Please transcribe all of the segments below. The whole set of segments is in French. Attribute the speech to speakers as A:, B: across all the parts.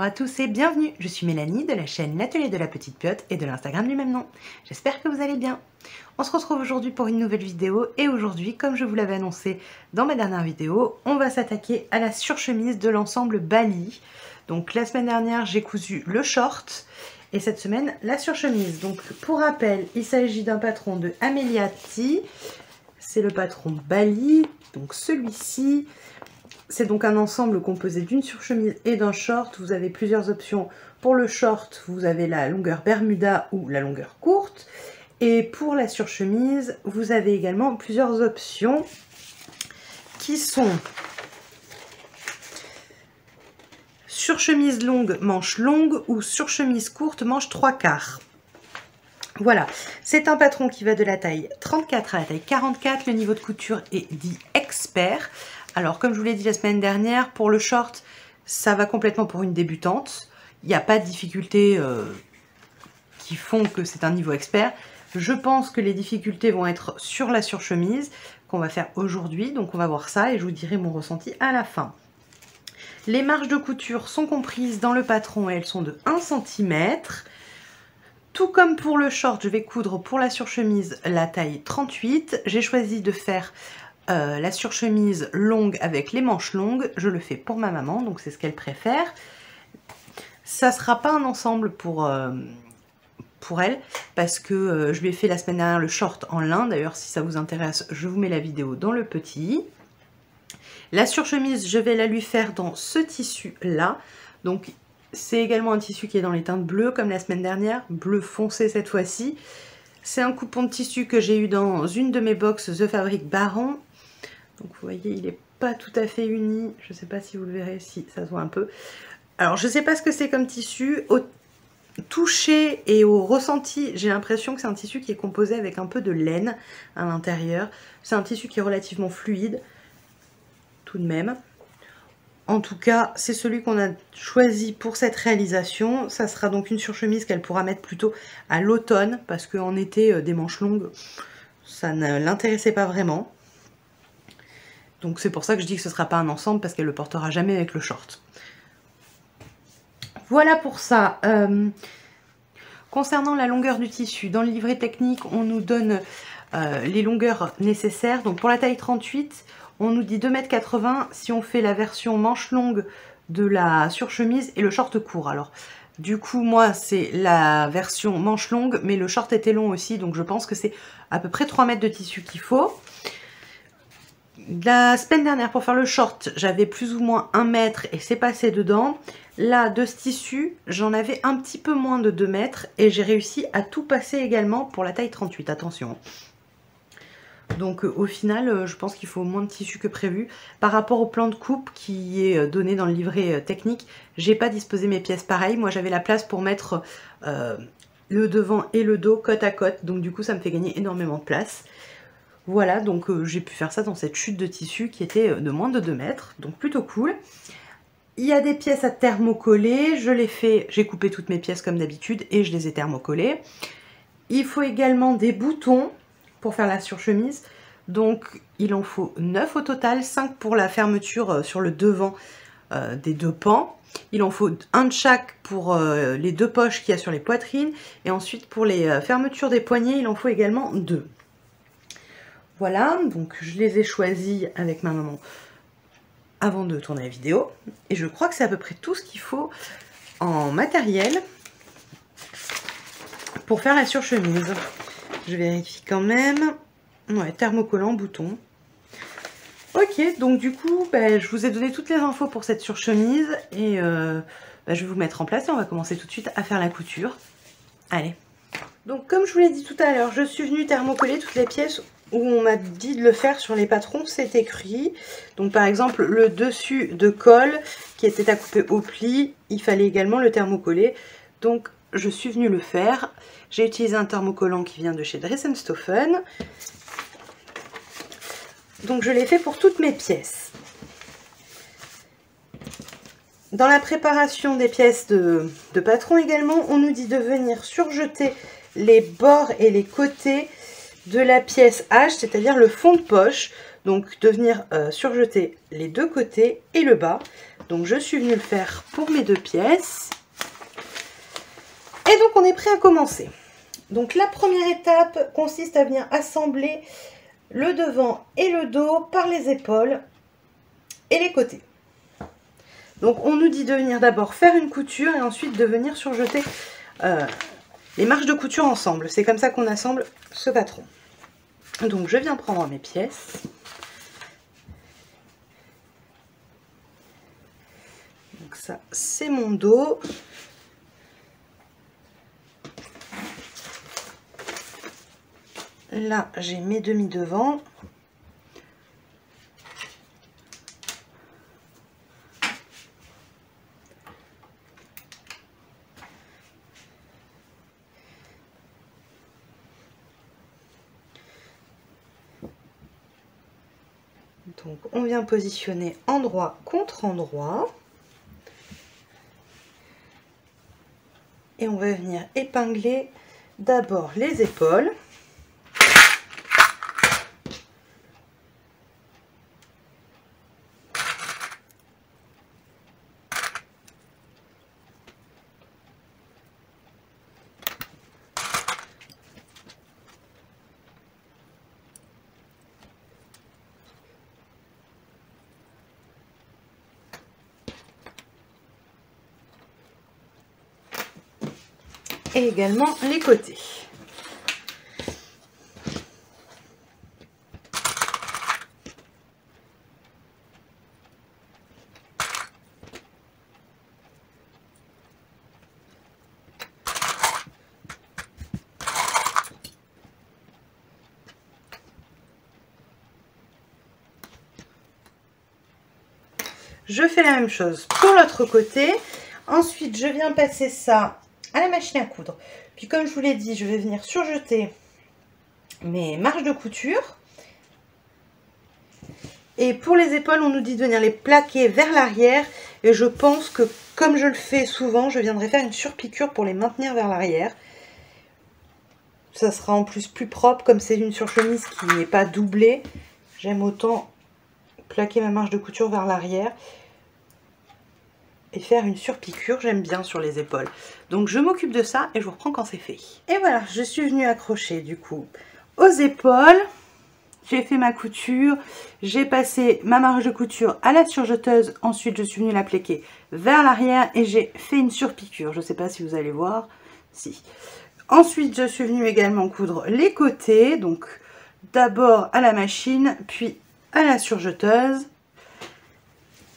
A: Bonjour à tous et bienvenue, je suis Mélanie de la chaîne L'Atelier de la Petite Piote et de l'Instagram du même nom. J'espère que vous allez bien. On se retrouve aujourd'hui pour une nouvelle vidéo et aujourd'hui, comme je vous l'avais annoncé dans ma dernière vidéo, on va s'attaquer à la surchemise de l'ensemble Bali. Donc la semaine dernière, j'ai cousu le short et cette semaine, la surchemise. Donc pour rappel, il s'agit d'un patron de Amelia T. C'est le patron Bali, donc celui-ci. C'est donc un ensemble composé d'une surchemise et d'un short. Vous avez plusieurs options. Pour le short, vous avez la longueur Bermuda ou la longueur courte. Et pour la surchemise, vous avez également plusieurs options qui sont surchemise longue, manche longue ou surchemise courte, manche 3/4. Voilà, c'est un patron qui va de la taille 34 à la taille 44. Le niveau de couture est dit expert. Alors, comme je vous l'ai dit la semaine dernière, pour le short, ça va complètement pour une débutante. Il n'y a pas de difficultés qui font que c'est un niveau expert. Je pense que les difficultés vont être sur la surchemise qu'on va faire aujourd'hui. Donc, on va voir ça et je vous dirai mon ressenti à la fin. Les marges de couture sont comprises dans le patron et elles sont de 1 cm. Tout comme pour le short, je vais coudre pour la surchemise la taille 38. J'ai choisi de faire la surchemise longue avec les manches longues. Je le fais pour ma maman, donc c'est ce qu'elle préfère. Ça sera pas un ensemble pour elle, parce que je lui ai fait la semaine dernière le short en lin. D'ailleurs, si ça vous intéresse, je vous mets la vidéo dans le petit. La surchemise, je vais la lui faire dans ce tissu-là. Donc, c'est également un tissu qui est dans les teintes bleues, comme la semaine dernière, bleu foncé cette fois-ci. C'est un coupon de tissu que j'ai eu dans une de mes box The Fabric Baron. Donc vous voyez, il n'est pas tout à fait uni. Je ne sais pas si vous le verrez, si ça se voit un peu. Alors je ne sais pas ce que c'est comme tissu. Au toucher et au ressenti, j'ai l'impression que c'est un tissu qui est composé avec un peu de laine à l'intérieur. C'est un tissu qui est relativement fluide, tout de même. En tout cas, c'est celui qu'on a choisi pour cette réalisation. Ça sera donc une surchemise qu'elle pourra mettre plutôt à l'automne, parce qu'en été, des manches longues, ça ne l'intéressait pas vraiment. Donc c'est pour ça que je dis que ce ne sera pas un ensemble, parce qu'elle ne le portera jamais avec le short. Voilà pour ça. Concernant la longueur du tissu, dans le livret technique, on nous donne les longueurs nécessaires. Donc pour la taille 38, on nous dit 2,80 m si on fait la version manche longue de la surchemise et le short court. Alors du coup, moi, c'est la version manche longue, mais le short était long aussi, donc je pense que c'est à peu près 3 mètres de tissu qu'il faut. La semaine dernière, pour faire le short, j'avais plus ou moins 1 mètre et c'est passé dedans. Là, de ce tissu, j'en avais un petit peu moins de 2 mètres et j'ai réussi à tout passer également pour la taille 38, attention. Donc au final, je pense qu'il faut moins de tissu que prévu. Par rapport au plan de coupe qui est donné dans le livret technique, j'ai pas disposé mes pièces pareil. Moi, j'avais la place pour mettre le devant et le dos côte à côte. Donc du coup, ça me fait gagner énormément de place. Voilà, donc j'ai pu faire ça dans cette chute de tissu qui était de moins de 2 mètres, donc plutôt cool. Il y a des pièces à thermocoller, je l'ai fait, j'ai coupé toutes mes pièces comme d'habitude et je les ai thermocollées. Il faut également des boutons pour faire la surchemise, donc il en faut 9 au total, 5 pour la fermeture sur le devant des deux pans. Il en faut un de chaque pour les deux poches qu'il y a sur les poitrines, et ensuite pour les fermetures des poignets, il en faut également 2. Voilà, donc je les ai choisis avec ma maman avant de tourner la vidéo. Et je crois que c'est à peu près tout ce qu'il faut en matériel pour faire la surchemise. Je vérifie quand même. Ouais, thermocollant, bouton. Ok, donc du coup, je vous ai donné toutes les infos pour cette surchemise. Et je vais vous mettre en place et on va commencer tout de suite à faire la couture. Allez. Donc comme je vous l'ai dit tout à l'heure, je suis venue thermocoller toutes les pièces où on m'a dit de le faire sur les patrons, c'est écrit. Donc par exemple le dessus de col qui était à couper au pli, il fallait également le thermocoller. Donc je suis venue le faire. J'ai utilisé un thermocollant qui vient de chez Dress & Stoffen. Donc je l'ai fait pour toutes mes pièces. Dans la préparation des pièces de patron également, on nous dit de venir surjeter les bords et les côtés de la pièce H, c'est-à-dire le fond de poche. Donc de venir surjeter les deux côtés et le bas Donc je suis venue le faire pour mes 2 pièces. Et donc on est prêt à commencer. Donc la première étape consiste à venir assembler le devant et le dos par les épaules et les côtés. Donc on nous dit de venir d'abord faire une couture et ensuite de venir surjeter les marges de couture ensemble. C'est comme ça qu'on assemble ce patron. Donc je viens prendre mes pièces. Donc ça c'est mon dos. Là j'ai mes demi devant. Donc on vient positionner endroit contre endroit. Et on va venir épingler d'abord les épaules. Et également les côtés. Je fais la même chose pour l'autre côté. Ensuite, je viens passer ça à la machine à coudre. Puis comme je vous l'ai dit, je vais venir surjeter mes marges de couture. Et pour les épaules, on nous dit de venir les plaquer vers l'arrière. Et je pense que comme je le fais souvent, je viendrai faire une surpiqûre pour les maintenir vers l'arrière. Ça sera en plus plus propre, comme c'est une surchemise qui n'est pas doublée. J'aime autant plaquer ma marge de couture vers l'arrière. Et faire une surpiqûre, j'aime bien sur les épaules. Donc je m'occupe de ça et je vous reprends quand c'est fait. Et voilà, je suis venue accrocher du coup aux épaules. J'ai fait ma couture, j'ai passé ma marge de couture à la surjeteuse. Ensuite, je suis venue la plaquer vers l'arrière et j'ai fait une surpiqûre. Je ne sais pas si vous allez voir. Si. Ensuite, je suis venue également coudre les côtés. Donc d'abord à la machine, puis à la surjeteuse.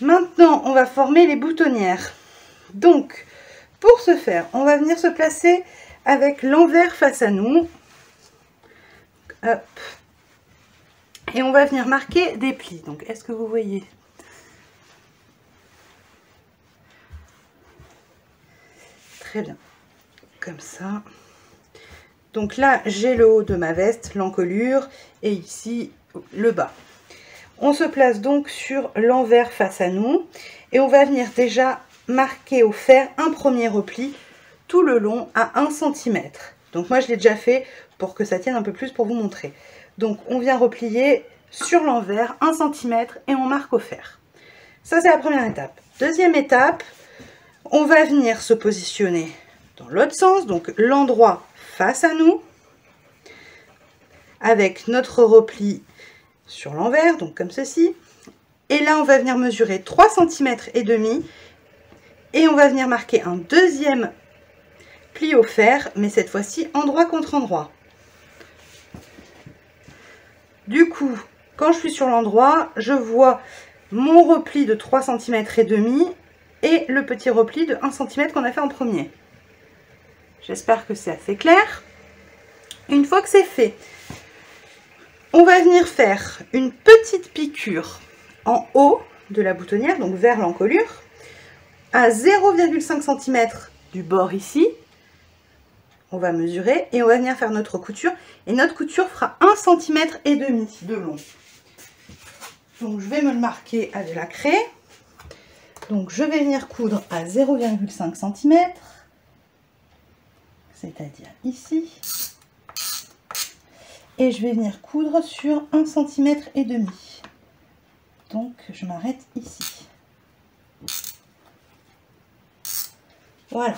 A: Maintenant, on va former les boutonnières. Donc, pour ce faire, on va venir se placer avec l'envers face à nous. Hop. Et on va venir marquer des plis. Donc, est-ce que vous voyez? Très bien. Comme ça. Donc là, j'ai le haut de ma veste, l'encolure, et ici, le bas. On se place donc sur l'envers face à nous et on va venir déjà marquer au fer un premier repli tout le long à 1 cm. Donc moi je l'ai déjà fait pour que ça tienne un peu plus pour vous montrer. Donc on vient replier sur l'envers 1 cm et on marque au fer. Ça c'est la première étape. Deuxième étape, on va venir se positionner dans l'autre sens, donc l'endroit face à nous, avec notre repli sur l'envers, donc comme ceci. Et là, on va venir mesurer 3 cm et demi et on va venir marquer un deuxième pli au fer, mais cette fois-ci endroit contre endroit. Du coup, quand je suis sur l'endroit, je vois mon repli de 3 cm et demi et le petit repli de 1 cm qu'on a fait en premier. J'espère que c'est assez clair. Une fois que c'est fait, on va venir faire une petite piqûre en haut de la boutonnière, donc vers l'encolure, à 0,5 cm du bord ici. On va mesurer et on va venir faire notre couture. Et notre couture fera 1 cm et demi de long. Donc je vais me le marquer à de la craie. Donc je vais venir coudre à 0,5 cm, c'est-à-dire ici. Et je vais venir coudre sur 1 cm et demi. Donc je m'arrête ici. Voilà.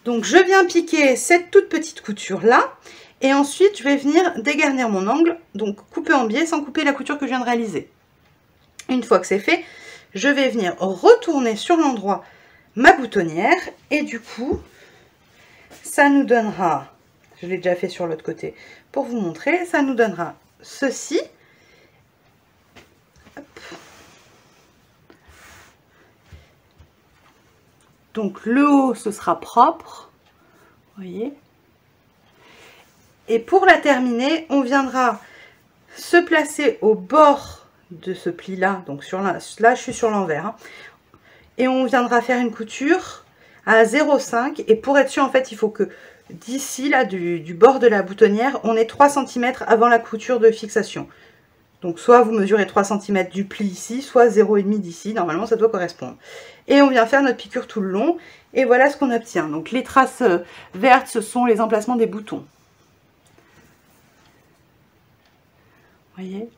A: Donc je viens piquer cette toute petite couture là. Et ensuite, je vais venir dégarnir mon angle, donc couper en biais sans couper la couture que je viens de réaliser. Une fois que c'est fait, je vais venir retourner sur l'endroit ma boutonnière. Et du coup, ça nous donnera, je l'ai déjà fait sur l'autre côté pour vous montrer, ça nous donnera ceci. Hop. Donc le haut, ce sera propre, vous voyez. Et pour la terminer, on viendra se placer au bord de ce pli là, donc sur là je suis sur l'envers, hein, et on viendra faire une couture à 0,5, et pour être sûr, en fait, il faut que d'ici là du bord de la boutonnière, on ait 3 cm avant la couture de fixation. Donc soit vous mesurez 3 cm du pli ici, soit 0,5 d'ici, normalement ça doit correspondre. Et on vient faire notre piqûre tout le long, et voilà ce qu'on obtient. Donc les traces vertes, ce sont les emplacements des boutons. Voyez,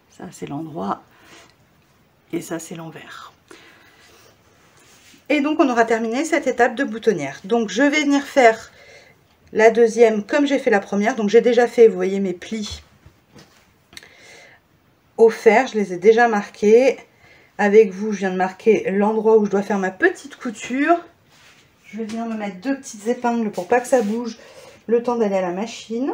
A: ça c'est l'endroit et ça c'est l'envers. Et donc on aura terminé cette étape de boutonnière. Donc je vais venir faire la deuxième comme j'ai fait la première. Donc j'ai déjà fait, vous voyez, mes plis au fer, je les ai déjà marqués. Avec vous, je viens de marquer l'endroit où je dois faire ma petite couture. Je vais venir me mettre 2 petites épingles pour pas que ça bouge le temps d'aller à la machine.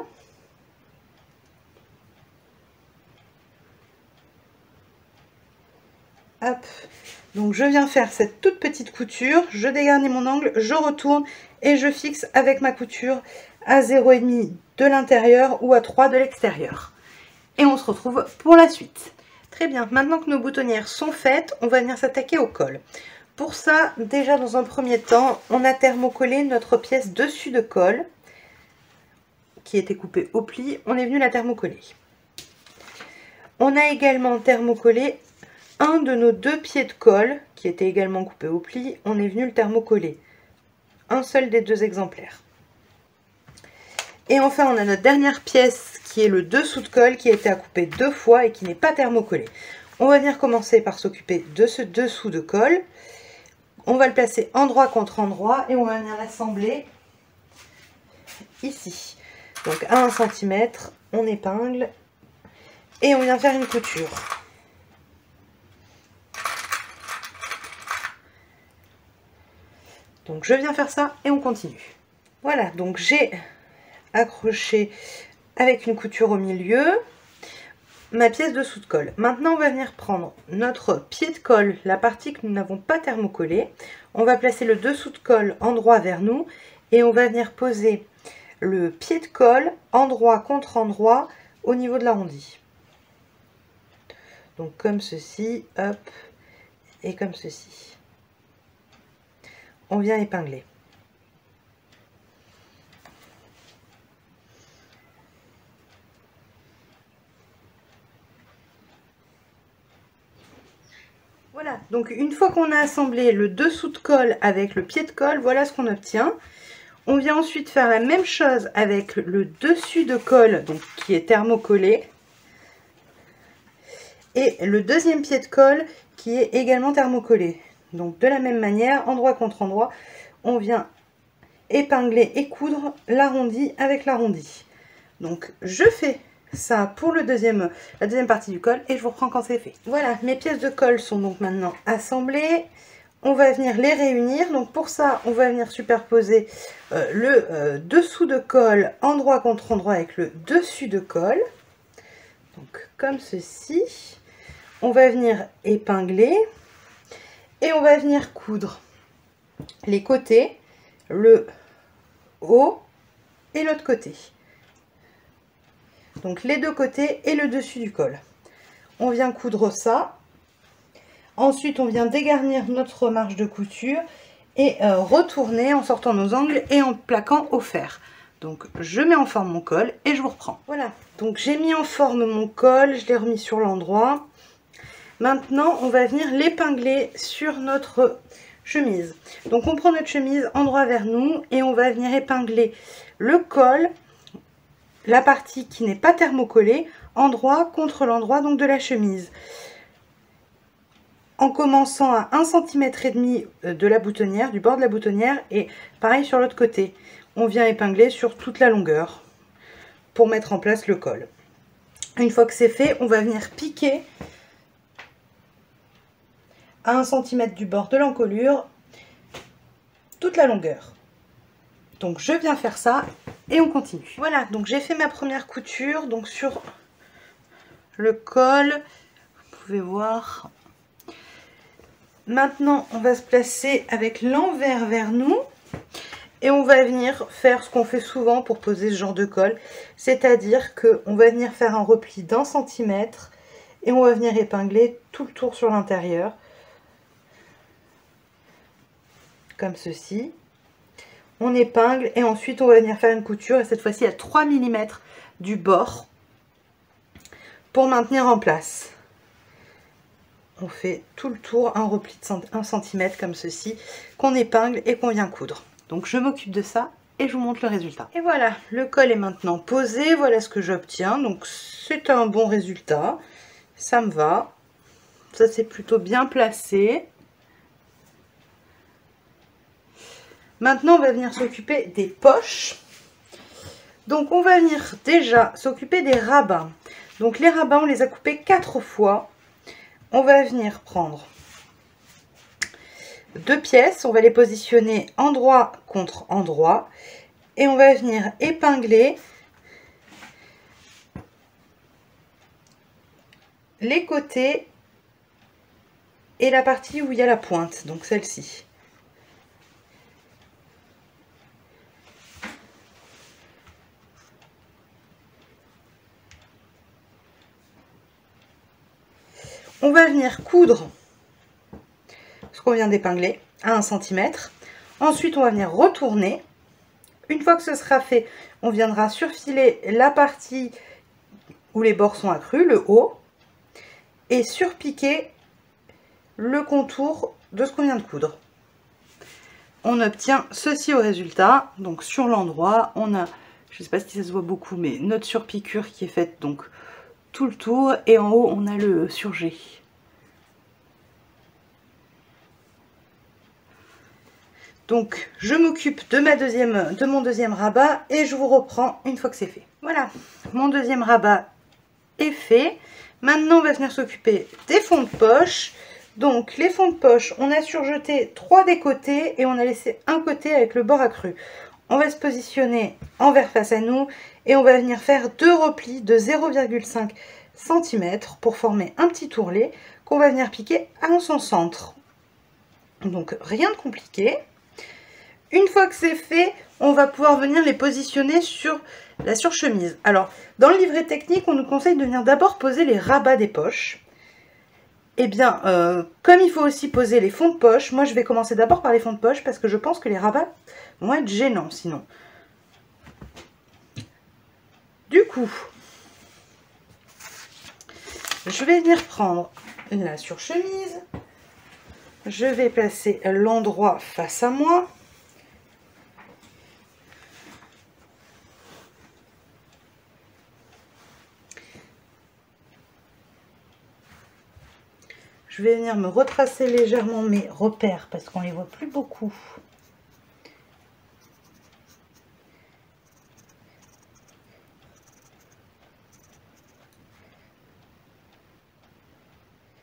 A: Hop. Donc je viens faire cette toute petite couture, je dégarnis mon angle, je retourne et je fixe avec ma couture à 0,5 de l'intérieur ou à 3 de l'extérieur. Et on se retrouve pour la suite. Très bien, maintenant que nos boutonnières sont faites, on va venir s'attaquer au col. Pour ça, déjà dans un premier temps, on a thermocollé notre pièce dessus de col qui était coupée au pli, on est venu la thermocoller. On a également thermocollé un de nos 2 pieds de colle qui était également coupé au pli, on est venu le thermocoller. Un seul des 2 exemplaires. Et enfin, on a notre dernière pièce qui est le dessous de colle qui a été à couper 2 fois et qui n'est pas thermocollé. On va venir commencer par s'occuper de ce dessous de colle. On va le placer endroit contre endroit et on va venir l'assembler ici. Donc à 1 cm, on épingle et on vient faire une couture. Donc je viens faire ça et on continue. Voilà, donc j'ai accroché avec une couture au milieu ma pièce dessous de colle. Maintenant on va venir prendre notre pied de colle, la partie que nous n'avons pas thermocollée. On va placer le dessous de colle endroit vers nous et on va venir poser le pied de colle endroit contre endroit au niveau de l'arrondi. Donc comme ceci, hop, et comme ceci. On vient épingler. Voilà, donc une fois qu'on a assemblé le dessous de colle avec le pied de colle, voilà ce qu'on obtient. On vient ensuite faire la même chose avec le dessus de colle, donc qui est thermocollé, et le deuxième pied de colle qui est également thermocollé. Donc de la même manière, endroit contre endroit, on vient épingler et coudre l'arrondi avec l'arrondi. Donc je fais ça pour la deuxième partie du col et je vous reprends quand c'est fait. Voilà, mes pièces de colle sont donc maintenant assemblées. On va venir les réunir. Donc pour ça, on va venir superposer le dessous de colle endroit contre endroit avec le dessus de colle. Donc comme ceci. On va venir épingler et on va venir coudre les côtés, le haut et l'autre côté. Donc les 2 côtés et le dessus du col. On vient coudre ça. Ensuite, on vient dégarnir notre marge de couture et retourner en sortant nos angles et en plaquant au fer. Donc je mets en forme mon col et je vous reprends. Voilà, donc j'ai mis en forme mon col, je l'ai remis sur l'endroit. Maintenant, on va venir l'épingler sur notre chemise. Donc on prend notre chemise endroit vers nous et on va venir épingler le col, la partie qui n'est pas thermocollée, endroit contre l'endroit donc de la chemise. En commençant à 1,5 cm de la boutonnière, du bord de la boutonnière, et pareil sur l'autre côté. On vient épingler sur toute la longueur pour mettre en place le col. Une fois que c'est fait, on va venir piquer à 1 cm du bord de l'encolure toute la longueur. Donc je viens faire ça et on continue. Voilà, donc j'ai fait ma première couture, donc sur le col, vous pouvez voir. Maintenant, on va se placer avec l'envers vers nous et on va venir faire ce qu'on fait souvent pour poser ce genre de col, c'est-à-dire qu'on va venir faire un repli d'1 centimètre et on va venir épingler tout le tour sur l'intérieur, comme ceci. On épingle et ensuite on va venir faire une couture, et cette fois-ci à 3 mm du bord pour maintenir en place. On fait tout le tour, un repli de 1 cm comme ceci, qu'on épingle et qu'on vient coudre. Donc je m'occupe de ça et je vous montre le résultat. Et voilà, le col est maintenant posé, voilà ce que j'obtiens. Donc c'est un bon résultat, ça me va. Ça c'est plutôt bien placé. Maintenant on va venir s'occuper des poches. Donc on va venir déjà s'occuper des rabats. Donc les rabats on les a coupés 4 fois. On va venir prendre 2 pièces, on va les positionner endroit contre endroit et on va venir épingler les côtés et la partie où il y a la pointe, donc celle-ci. On va venir coudre ce qu'on vient d'épingler à 1 cm. Ensuite, on va venir retourner. Une fois que ce sera fait, on viendra surfiler la partie où les bords sont accrus, le haut, et surpiquer le contour de ce qu'on vient de coudre. On obtient ceci au résultat. Donc sur l'endroit, on a, je ne sais pas si ça se voit beaucoup, mais notre surpiqûre qui est faite donc tout le tour, et en haut on a le surjet. Donc je m'occupe de mon deuxième rabat et je vous reprends une fois que c'est fait. Voilà, mon deuxième rabat est fait. Maintenant on va venir s'occuper des fonds de poche. Donc les fonds de poche, on a surjeté 3 des côtés et on a laissé un côté avec le bord accru. On va se positionner envers face à nous et on va venir faire 2 replis de 0,5 cm pour former un petit tourlet qu'on va venir piquer à son centre. Donc rien de compliqué. Une fois que c'est fait, on va pouvoir venir les positionner sur la surchemise. Alors, dans le livret technique, on nous conseille de venir d'abord poser les rabats des poches. Eh bien, comme il faut aussi poser les fonds de poche, moi je vais commencer d'abord par les fonds de poche parce que je pense que les rabats vont être gênants sinon. Du coup, je vais venir prendre la surchemise. Je vais placer l'endroit face à moi. Je vais venir me retracer légèrement mes repères parce qu'on ne les voit plus beaucoup.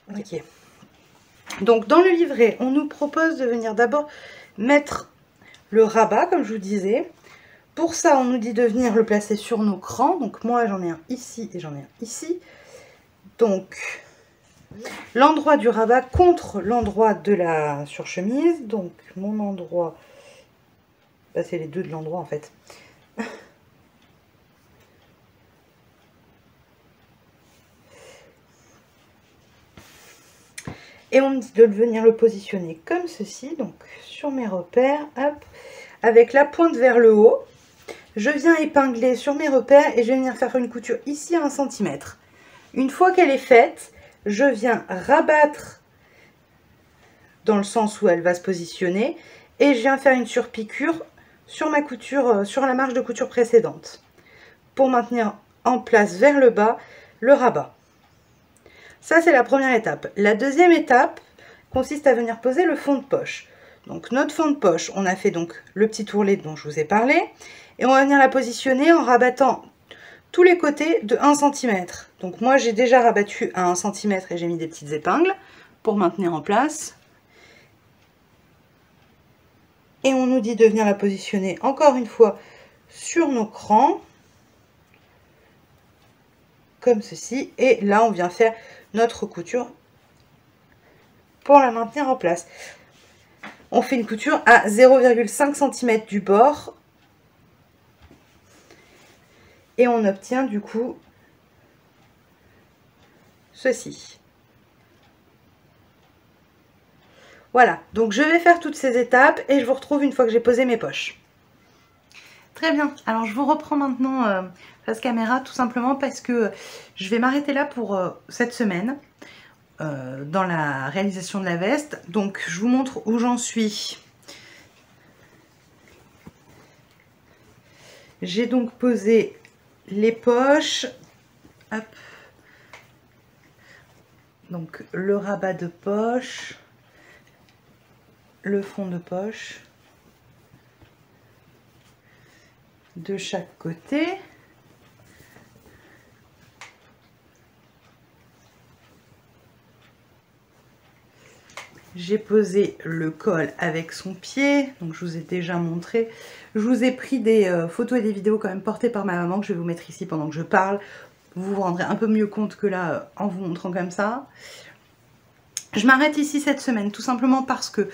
A: Ok. Donc dans le livret, on nous propose de venir d'abord mettre le rabat, comme je vous disais. Pour ça, on nous dit de venir le placer sur nos crans. Donc moi, j'en ai un ici et j'en ai un ici. Donc l'endroit du rabat contre l'endroit de la surchemise. Donc mon endroit, bah, c'est les deux de l'endroit en fait. Et on me dit de venir le positionner comme ceci, donc sur mes repères, hop, avec la pointe vers le haut. Je viens épingler sur mes repères et je vais venir faire une couture ici à 1 cm. Une fois qu'elle est faite, je viens rabattre dans le sens où elle va se positionner et je viens faire une surpiqûre sur ma couture, sur la marge de couture précédente pour maintenir en place vers le bas le rabat. Ça, c'est la première étape. La deuxième étape consiste à venir poser le fond de poche. Donc notre fond de poche, on a fait donc le petit ourlet dont je vous ai parlé, et on va venir la positionner en rabattant tous les côtés de 1 cm. Donc moi j'ai déjà rabattu à 1 cm et j'ai mis des petites épingles pour maintenir en place. Et on nous dit de venir la positionner encore une fois sur nos crans, comme ceci, et là on vient faire notre couture pour la maintenir en place. On fait une couture à 0,5 cm du bord et on obtient du coup ceci. Voilà, donc je vais faire toutes ces étapes et je vous retrouve une fois que j'ai posé mes poches. Très bien, alors je vous reprends maintenant face caméra tout simplement parce que je vais m'arrêter là pour cette semaine dans la réalisation de la veste. Donc je vous montre où j'en suis. J'ai donc posé les poches. Hop. Donc le rabat de poche, le fond de poche de chaque côté. J'ai posé le col avec son pied, donc je vous ai déjà montré. Je vous ai pris des photos et des vidéos quand même portées par ma maman que je vais vous mettre ici pendant que je parle. Vous vous rendrez un peu mieux compte que là en vous montrant comme ça. Je m'arrête ici cette semaine tout simplement parce que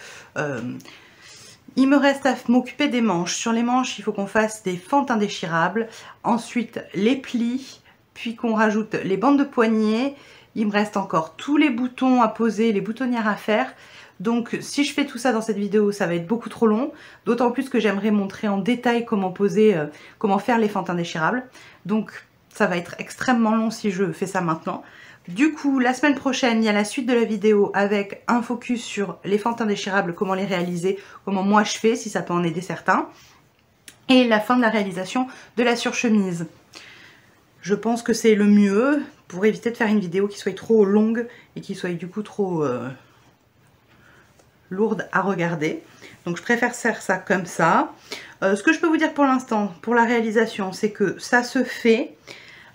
A: il me reste à m'occuper des manches. Sur les manches, il faut qu'on fasse des fentes indéchirables, ensuite les plis, puis qu'on rajoute les bandes de poignets. Il me reste encore tous les boutons à poser, les boutonnières à faire. Donc si je fais tout ça dans cette vidéo, ça va être beaucoup trop long. D'autant plus que j'aimerais montrer en détail comment poser, comment faire les fentes indéchirables. Donc ça va être extrêmement long si je fais ça maintenant. Du coup, la semaine prochaine, il y a la suite de la vidéo avec un focus sur les fentes indéchirables, comment les réaliser, comment moi je fais, si ça peut en aider certains. Et la fin de la réalisation de la surchemise. Je pense que c'est le mieux pour éviter de faire une vidéo qui soit trop longue et qui soit du coup trop lourde à regarder. Donc je préfère faire ça comme ça. Ce que je peux vous dire pour l'instant, pour la réalisation, c'est que ça se fait.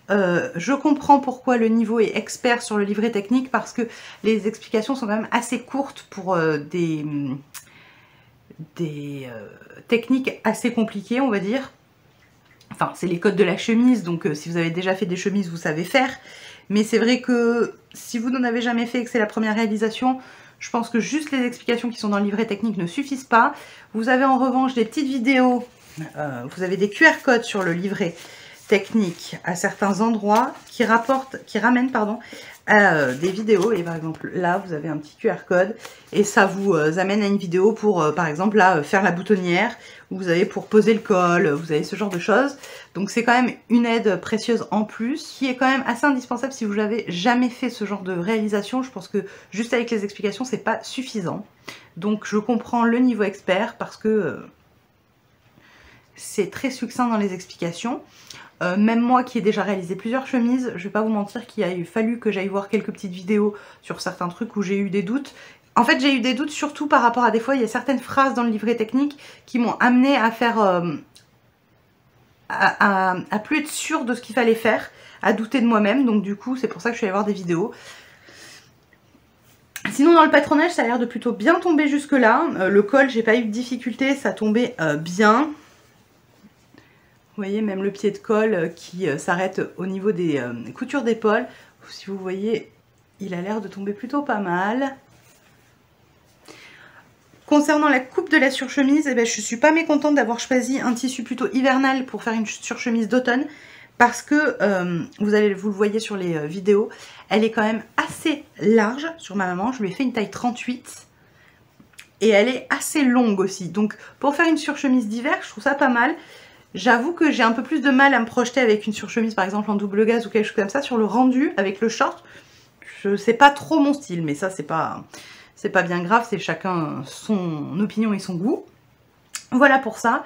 A: Je comprends pourquoi le niveau est expert sur le livret technique, parce que les explications sont quand même assez courtes pour des techniques assez compliquées, on va dire. Enfin, c'est les codes de la chemise, donc si vous avez déjà fait des chemises, vous savez faire. Mais c'est vrai que si vous n'en avez jamais fait et que c'est la première réalisation, je pense que juste les explications qui sont dans le livret technique ne suffisent pas. Vous avez en revanche des petites vidéos, vous avez des QR codes sur le livret technique à certains endroits qui ramènent à des vidéos. Et par exemple là vous avez un petit QR code et ça vous amène à une vidéo pour par exemple là faire la boutonnière, où vous avez pour poser le col, vous avez ce genre de choses. Donc c'est quand même une aide précieuse en plus, qui est quand même assez indispensable si vous n'avez jamais fait ce genre de réalisation. Je pense que juste avec les explications c'est pas suffisant. Donc je comprends le niveau expert parce que c'est très succinct dans les explications. Même moi qui ai déjà réalisé plusieurs chemises, je vais pas vous mentir qu'il a fallu que j'aille voir quelques petites vidéos sur certains trucs où j'ai eu des doutes. En fait j'ai eu des doutes surtout par rapport à des fois, il y a certaines phrases dans le livret technique qui m'ont amené à faire, à plus être sûre de ce qu'il fallait faire, à douter de moi-même. Donc du coup c'est pour ça que je suis allée voir des vidéos. Sinon dans le patronage ça a l'air de plutôt bien tomber jusque là. Le col j'ai pas eu de difficulté, ça tombait bien. Vous voyez même le pied de col qui s'arrête au niveau des coutures d'épaule. Si vous voyez, il a l'air de tomber plutôt pas mal. Concernant la coupe de la surchemise, eh ben, je ne suis pas mécontente d'avoir choisi un tissu plutôt hivernal pour faire une surchemise d'automne. Parce que, vous le voyez sur les vidéos, elle est quand même assez large sur ma maman. Je lui ai fait une taille 38. Et elle est assez longue aussi. Donc pour faire une surchemise d'hiver, je trouve ça pas mal. J'avoue que j'ai un peu plus de mal à me projeter avec une surchemise par exemple en double gaze ou quelque chose comme ça sur le rendu avec le short. C'est pas trop mon style, mais ça c'est pas bien grave, c'est chacun son opinion et son goût. Voilà pour ça.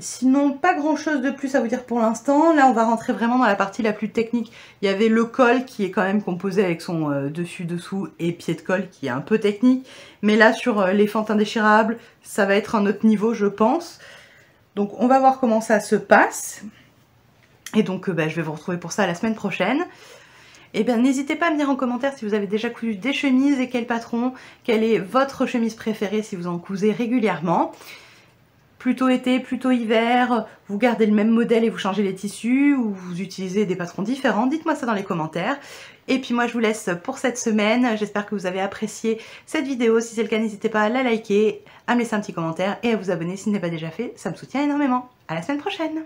A: Sinon, pas grand chose de plus à vous dire pour l'instant. Là, on va rentrer vraiment dans la partie la plus technique. Il y avait le col qui est quand même composé avec son dessus-dessous et pied de col qui est un peu technique. Mais là, sur les fentes indéchirables, ça va être un autre niveau, je pense. Donc, on va voir comment ça se passe. Et donc, je vais vous retrouver pour ça la semaine prochaine. Et bien, n'hésitez pas à me dire en commentaire si vous avez déjà cousu des chemises et quel patron, quelle est votre chemise préférée si vous en cousez régulièrement. Plutôt été, plutôt hiver, vous gardez le même modèle et vous changez les tissus ou vous utilisez des patrons différents, dites-moi ça dans les commentaires. Et puis moi je vous laisse pour cette semaine, j'espère que vous avez apprécié cette vidéo, si c'est le cas n'hésitez pas à la liker, à me laisser un petit commentaire et à vous abonner si ce n'est pas déjà fait, ça me soutient énormément. À la semaine prochaine!